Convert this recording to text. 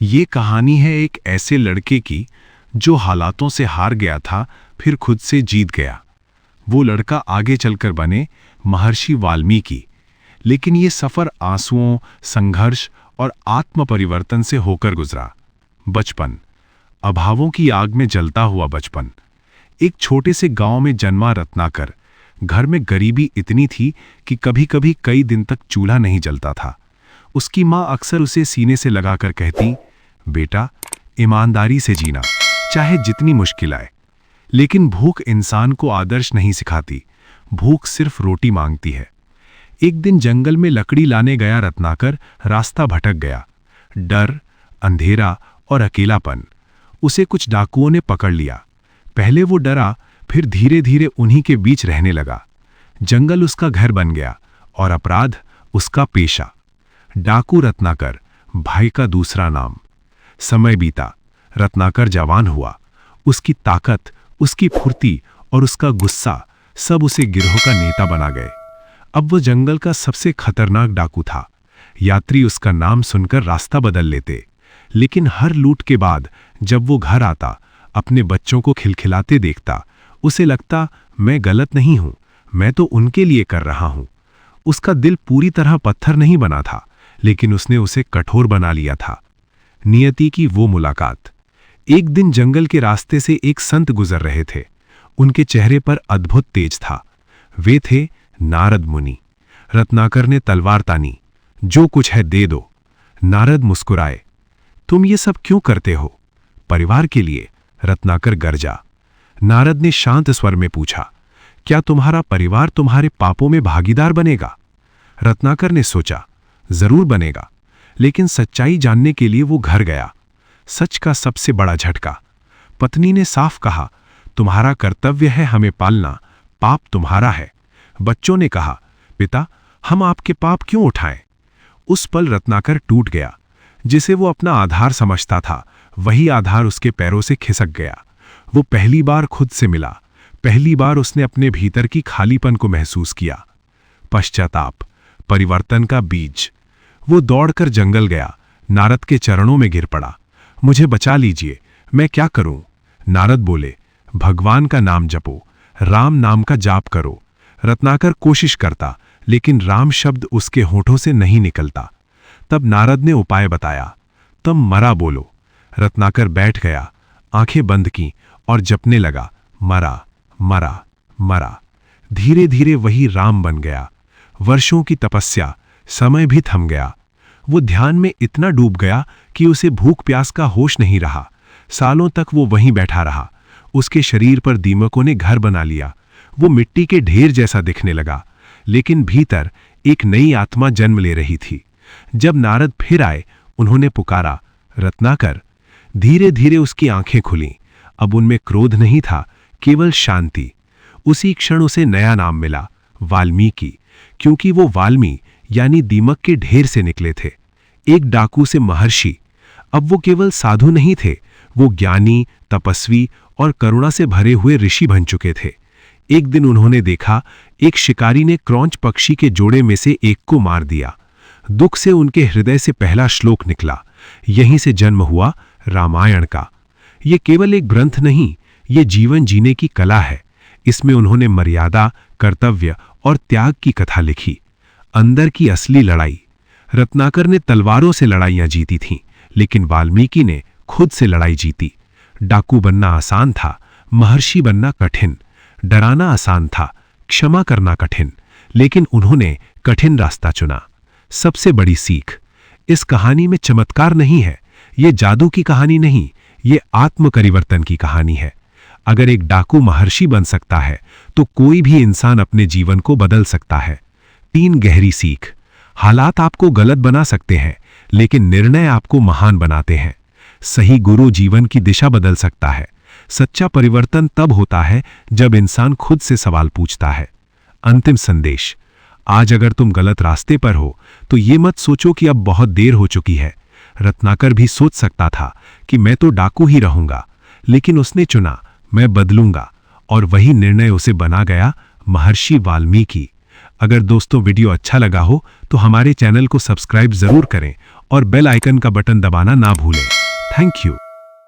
ये कहानी है एक ऐसे लड़के की जो हालातों से हार गया था, फिर खुद से जीत गया। वो लड़का आगे चलकर बने महर्षि वाल्मीकि। लेकिन ये सफर आंसुओं, संघर्ष और आत्म परिवर्तन से होकर गुजरा। बचपन, अभावों की आग में जलता हुआ बचपन। एक छोटे से गांव में जन्मा रत्नाकर। घर में गरीबी इतनी थी कि कभी-कभी कई दिन तक चूल्हा नहीं जलता था। उसकी माँ अक्सर उसे सीने से लगाकर कहती, बेटा, ईमानदारी से जीना, चाहे जितनी मुश्किल आए। लेकिन भूख इंसान को आदर्श नहीं सिखाती, भूख सिर्फ रोटी मांगती है। एक दिन जंगल में लकड़ी लाने गया रत्नाकर रास्ता भटक गया। डर, अंधेरा और अकेलापन। उसे कुछ डाकुओं ने पकड़ लिया। पहले वो डरा, फिर धीरे धीरे उन्हीं के बीच रहने लगा। जंगल उसका घर बन गया और अपराध उसका पेशा। डाकू रत्नाकर, भाई का दूसरा नाम। समय बीता, रत्नाकर जवान हुआ। उसकी ताकत, उसकी फुर्ती और उसका गुस्सा सब उसे गिरोह का नेता बना गए। अब वो जंगल का सबसे खतरनाक डाकू था। यात्री उसका नाम सुनकर रास्ता बदल लेते। लेकिन हर लूट के बाद जब वो घर आता, अपने बच्चों को खिलखिलाते देखता, उसे लगता, मैं गलत नहीं हूं, मैं तो उनके लिए कर रहा हूं। उसका दिल पूरी तरह पत्थर नहीं बना था, लेकिन उसने उसे कठोर बना लिया था। नियति की वो मुलाकात। एक दिन जंगल के रास्ते से एक संत गुजर रहे थे। उनके चेहरे पर अद्भुत तेज था। वे थे नारद मुनि। रत्नाकर ने तलवार तानी, जो कुछ है दे दो। नारद मुस्कुराए, तुम ये सब क्यों करते हो? परिवार के लिए, रत्नाकर गरजा। नारद ने शांत स्वर में पूछा, क्या तुम्हारा परिवार तुम्हारे पापों में भागीदार बनेगा? रत्नाकर ने सोचा, जरूर बनेगा। लेकिन सच्चाई जानने के लिए वो घर गया। सच का सबसे बड़ा झटका। पत्नी ने साफ कहा, तुम्हारा कर्तव्य है हमें पालना, पाप तुम्हारा है। बच्चों ने कहा, पिता, हम आपके पाप क्यों उठाएं? उस पल रत्नाकर टूट गया। जिसे वो अपना आधार समझता था, वही आधार उसके पैरों से खिसक गया। वो पहली बार खुद से मिला। पहली बार उसने अपने भीतर की खालीपन को महसूस किया। पश्चाताप, परिवर्तन का बीज। वो दौड़कर जंगल गया, नारद के चरणों में गिर पड़ा। मुझे बचा लीजिए, मैं क्या करूं? नारद बोले, भगवान का नाम जपो, राम नाम का जाप करो। रत्नाकर कोशिश करता, लेकिन राम शब्द उसके होठों से नहीं निकलता। तब नारद ने उपाय बताया, तुम मरा बोलो। रत्नाकर बैठ गया, आंखें बंद की और जपने लगा, मरा, मरा, मरा। धीरे धीरे वही राम बन गया। वर्षों की तपस्या, समय भी थम गया। वो ध्यान में इतना डूब गया कि उसे भूख प्यास का होश नहीं रहा। सालों तक वो वहीं बैठा रहा। उसके शरीर पर दीमकों ने घर बना लिया। वो मिट्टी के ढेर जैसा दिखने लगा, लेकिन भीतर एक नई आत्मा जन्म ले रही थी। जब नारद फिर आए, उन्होंने पुकारा, रत्नाकर। धीरे धीरे उसकी आंखें खुलीं। अब उनमें क्रोध नहीं था, केवल शांति। उसी क्षण उसे नया नाम मिला, वाल्मीकि, क्योंकि वो वाल्मी यानी दीमक के ढेर से निकले थे। एक डाकू से महर्षि। अब वो केवल साधु नहीं थे, वो ज्ञानी, तपस्वी और करुणा से भरे हुए ऋषि बन चुके थे। एक दिन उन्होंने देखा, एक शिकारी ने क्रौंच पक्षी के जोड़े में से एक को मार दिया। दुख से उनके हृदय से पहला श्लोक निकला। यहीं से जन्म हुआ रामायण का। ये केवल एक ग्रंथ नहीं, ये जीवन जीने की कला है। इसमें उन्होंने मर्यादा, कर्तव्य और त्याग की कथा लिखी। अंदर की असली लड़ाई। रत्नाकर ने तलवारों से लड़ाइयां जीती थीं, लेकिन वाल्मीकि ने खुद से लड़ाई जीती। डाकू बनना आसान था, महर्षि बनना कठिन। डराना आसान था, क्षमा करना कठिन। लेकिन उन्होंने कठिन रास्ता चुना। सबसे बड़ी सीख, इस कहानी में चमत्कार नहीं है, ये जादू की कहानी नहीं, ये आत्म परिवर्तन की कहानी है। अगर एक डाकू महर्षि बन सकता है, तो कोई भी इंसान अपने जीवन को बदल सकता है। 3 गहरी सीख। हालात आपको गलत बना सकते हैं, लेकिन निर्णय आपको महान बनाते हैं। सही गुरु जीवन की दिशा बदल सकता है। सच्चा परिवर्तन तब होता है जब इंसान खुद से सवाल पूछता है। अंतिम संदेश, आज अगर तुम गलत रास्ते पर हो, तो ये मत सोचो कि अब बहुत देर हो चुकी है। रत्नाकर भी सोच सकता था कि मैं तो डाकू ही रहूंगा, लेकिन उसने चुना, मैं बदलूंगा, और वही निर्णय उसे बना गया महर्षि वाल्मीकि। अगर दोस्तों वीडियो अच्छा लगा हो तो हमारे चैनल को सब्सक्राइब जरूर करें और बेल आइकन का बटन दबाना ना भूलें। Thank you.